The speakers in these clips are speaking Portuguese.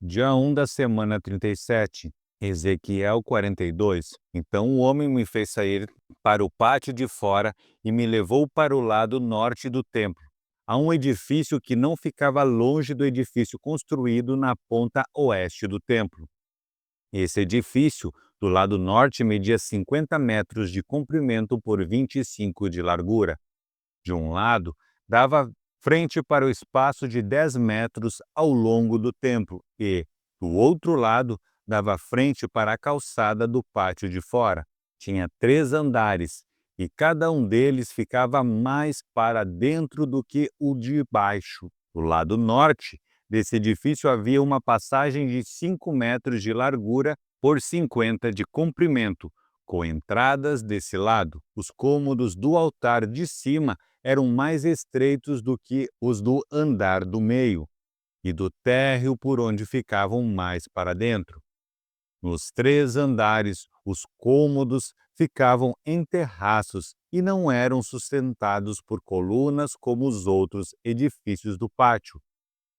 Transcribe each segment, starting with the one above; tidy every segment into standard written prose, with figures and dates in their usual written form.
Dia 1 da semana 37, Ezequiel 42. Então o homem me fez sair para o pátio de fora e me levou para o lado norte do templo, a um edifício que não ficava longe do edifício construído na ponta oeste do templo. Esse edifício, do lado norte, media 50 metros de comprimento por 25 de largura. De um lado, dava frente para o espaço de 10 metros ao longo do templo e, do outro lado, dava frente para a calçada do pátio de fora. Tinha 3 andares e cada um deles ficava mais para dentro do que o de baixo. Do lado norte desse edifício havia uma passagem de 5 metros de largura por 50 de comprimento, com entradas desse lado. Os cômodos do altar de cima eram mais estreitos do que os do andar do meio e do térreo por onde ficavam mais para dentro. Nos 3 andares, os cômodos ficavam em terraços e não eram sustentados por colunas como os outros edifícios do pátio.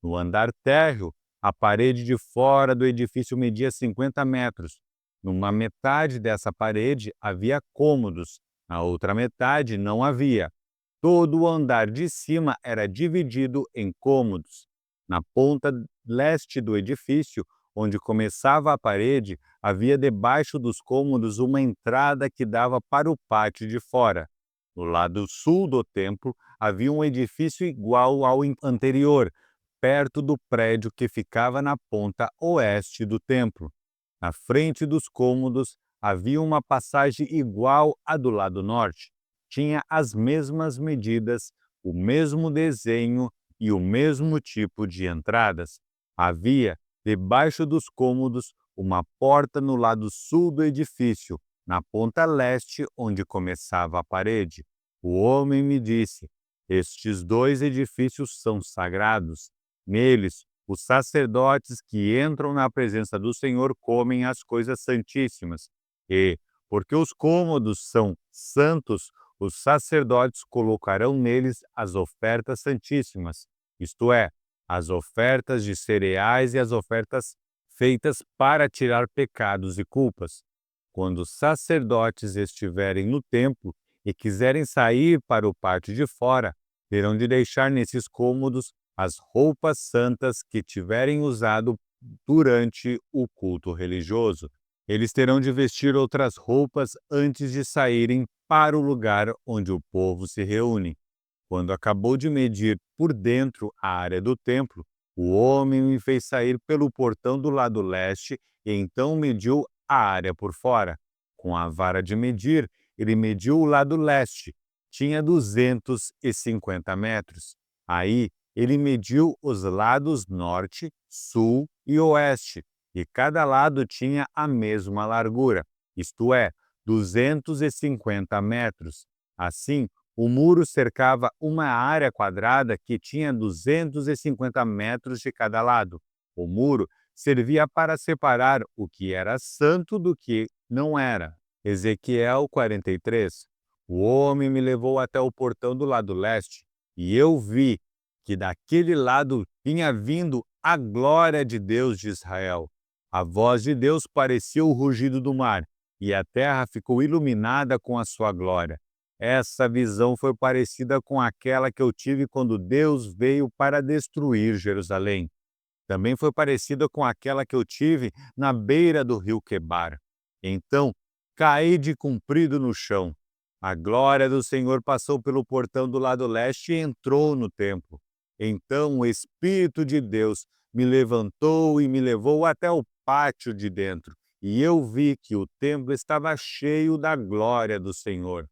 No andar térreo, a parede de fora do edifício media 50 metros. Numa metade dessa parede havia cômodos, na outra metade não havia. Todo o andar de cima era dividido em cômodos. Na ponta leste do edifício, onde começava a parede, havia debaixo dos cômodos uma entrada que dava para o pátio de fora. No lado sul do templo havia um edifício igual ao anterior, perto do prédio que ficava na ponta oeste do templo. Na frente dos cômodos havia uma passagem igual à do lado norte. Tinha as mesmas medidas, o mesmo desenho e o mesmo tipo de entradas. Havia, debaixo dos cômodos, uma porta no lado sul do edifício, na ponta leste, onde começava a parede. O homem me disse: Estes 2 edifícios são sagrados. Neles, os sacerdotes que entram na presença do Senhor comem as coisas santíssimas. E, porque os cômodos são santos, os sacerdotes colocarão neles as ofertas santíssimas, isto é, as ofertas de cereais e as ofertas feitas para tirar pecados e culpas. Quando os sacerdotes estiverem no templo e quiserem sair para o pátio de fora, terão de deixar nesses cômodos as roupas santas que tiverem usado durante o culto religioso. Eles terão de vestir outras roupas antes de saírem para o lugar onde o povo se reúne. Quando acabou de medir por dentro a área do templo, o homem me fez sair pelo portão do lado leste e então mediu a área por fora. Com a vara de medir, ele mediu o lado leste. Tinha 250 metros. Aí, ele mediu os lados norte, sul e oeste, e cada lado tinha a mesma largura, isto é, 250 metros. Assim, o muro cercava uma área quadrada que tinha 250 metros de cada lado. O muro servia para separar o que era santo do que não era. Ezequiel 43. O homem me levou até o portão do lado leste, e eu vi que daquele lado vinha vindo a glória de Deus de Israel. A voz de Deus parecia o rugido do mar, e a terra ficou iluminada com a sua glória. Essa visão foi parecida com aquela que eu tive quando Deus veio para destruir Jerusalém. Também foi parecida com aquela que eu tive na beira do rio Quebar. Então, caí de comprido no chão. A glória do Senhor passou pelo portão do lado leste e entrou no templo. Então o Espírito de Deus me levantou e me levou até o pátio de dentro, e eu vi que o templo estava cheio da glória do Senhor.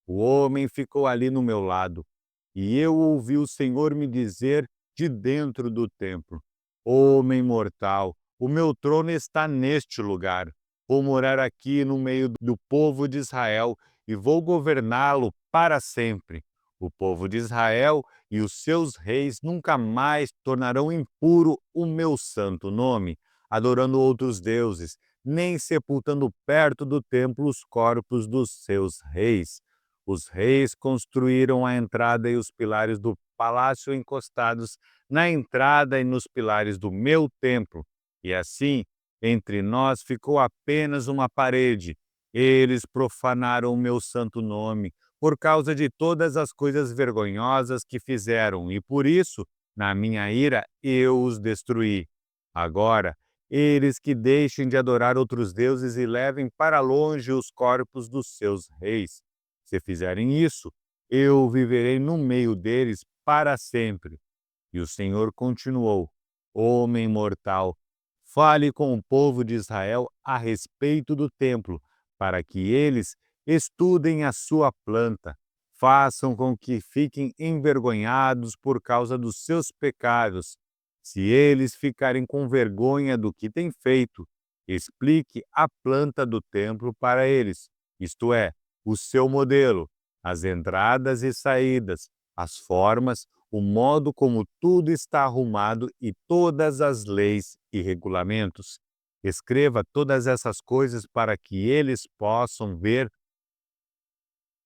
O homem ficou ali no meu lado, e eu ouvi o Senhor me dizer de dentro do templo: Homem mortal, o meu trono está neste lugar. Vou morar aqui no meio do povo de Israel e vou governá-lo para sempre. O povo de Israel e os seus reis nunca mais tornarão impuro o meu santo nome, adorando outros deuses, nem sepultando perto do templo os corpos dos seus reis. Os reis construíram a entrada e os pilares do palácio encostados na entrada e nos pilares do meu templo. E assim, entre nós ficou apenas uma parede. Eles profanaram o meu santo nome, por causa de todas as coisas vergonhosas que fizeram, e por isso, na minha ira, eu os destruí. Agora, eles que deixem de adorar outros deuses e levem para longe os corpos dos seus reis. Se fizerem isso, eu viverei no meio deles para sempre. E o Senhor continuou: Homem mortal, fale com o povo de Israel a respeito do templo, para que eles estudem a sua planta, façam com que fiquem envergonhados por causa dos seus pecados. Se eles ficarem com vergonha do que têm feito, explique a planta do templo para eles, isto é, o seu modelo, as entradas e saídas, as formas, o modo como tudo está arrumado e todas as leis e regulamentos. Escreva todas essas coisas para que eles possam ver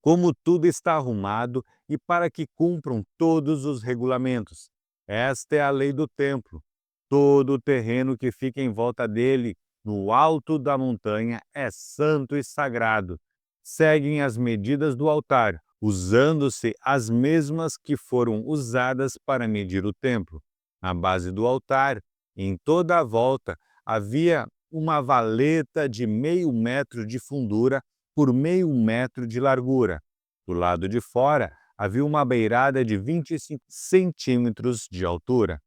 como tudo está arrumado e para que cumpram todos os regulamentos. Esta é a lei do templo. Todo o terreno que fica em volta dele, no alto da montanha, é santo e sagrado. Seguem as medidas do altar, usando-se as mesmas que foram usadas para medir o templo. Na base do altar, em toda a volta, havia uma valeta de 0,5 metro de fundura por 0,5 metro de largura. Do lado de fora, havia uma beirada de 25 centímetros de altura.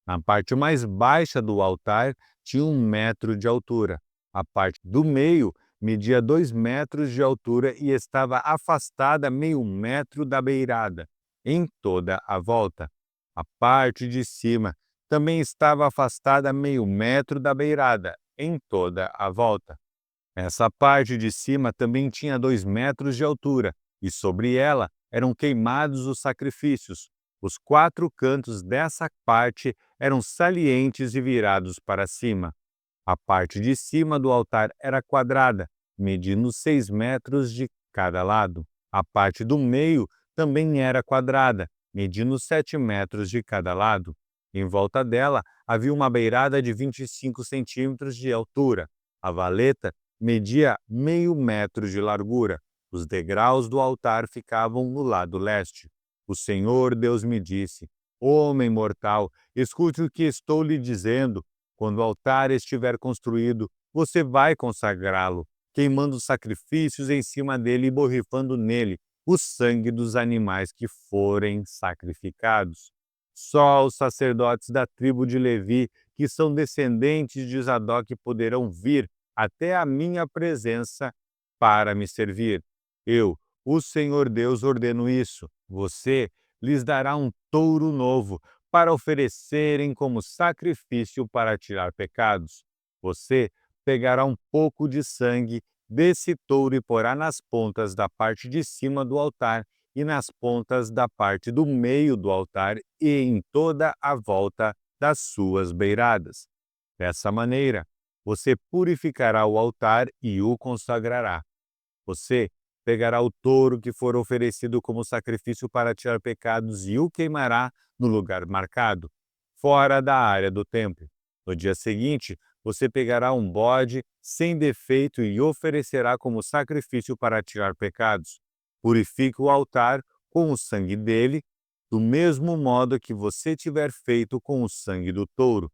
Na parte mais baixa do altar tinha 1 metro de altura. A parte do meio media 2 metros de altura e estava afastada 0,5 metro da beirada, em toda a volta. A parte de cima também estava afastada 0,5 metro da beirada, em toda a volta. Essa parte de cima também tinha 2 metros de altura, e sobre ela eram queimados os sacrifícios. Os 4 cantos dessa parte eram salientes e virados para cima. A parte de cima do altar era quadrada, medindo 6 metros de cada lado. A parte do meio também era quadrada, medindo 7 metros de cada lado. Em volta dela havia uma beirada de 25 centímetros de altura. A valeta media 0,5 metro de largura. Os degraus do altar ficavam no lado leste. O Senhor Deus me disse: Homem mortal, escute o que estou lhe dizendo. Quando o altar estiver construído, você vai consagrá-lo, queimando sacrifícios em cima dele e borrifando nele o sangue dos animais que forem sacrificados. Só os sacerdotes da tribo de Levi, que são descendentes de Zadok, poderão vir até a minha presença para me servir. Eu, o Senhor Deus, ordeno isso. Você lhes dará um touro novo para oferecerem como sacrifício para tirar pecados. Você pegará um pouco de sangue desse touro e porá nas pontas da parte de cima do altar e nas pontas da parte do meio do altar e em toda a volta das suas beiradas. Dessa maneira, você purificará o altar e o consagrará. Você pegará o touro que for oferecido como sacrifício para tirar pecados e o queimará no lugar marcado, fora da área do templo. No dia seguinte, você pegará um bode sem defeito e oferecerá como sacrifício para tirar pecados. Purifique o altar com o sangue dele, do mesmo modo que você tiver feito com o sangue do touro.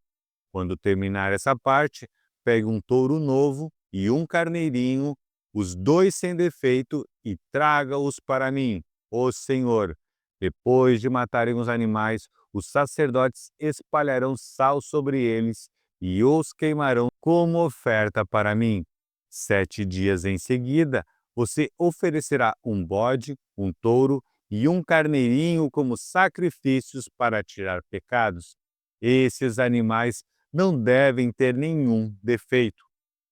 Quando terminar essa parte, pegue um touro novo e um carneirinho, os dois sem defeito, e traga-os para mim, ó Senhor. Depois de matarem os animais, os sacerdotes espalharão sal sobre eles e os queimarão como oferta para mim. 7 dias em seguida, você oferecerá um bode, um touro e um carneirinho como sacrifícios para tirar pecados. Esses animais não devem ter nenhum defeito.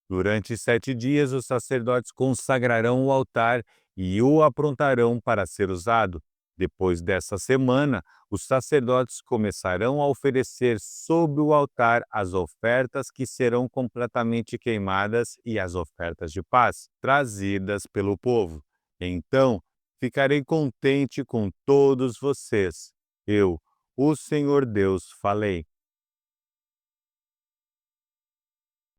Durante 7 dias, os sacerdotes consagrarão o altar e o aprontarão para ser usado. Depois dessa semana, os sacerdotes começarão a oferecer sobre o altar as ofertas que serão completamente queimadas e as ofertas de paz, trazidas pelo povo. Então, ficarei contente com todos vocês. Eu, o Senhor Deus, falei.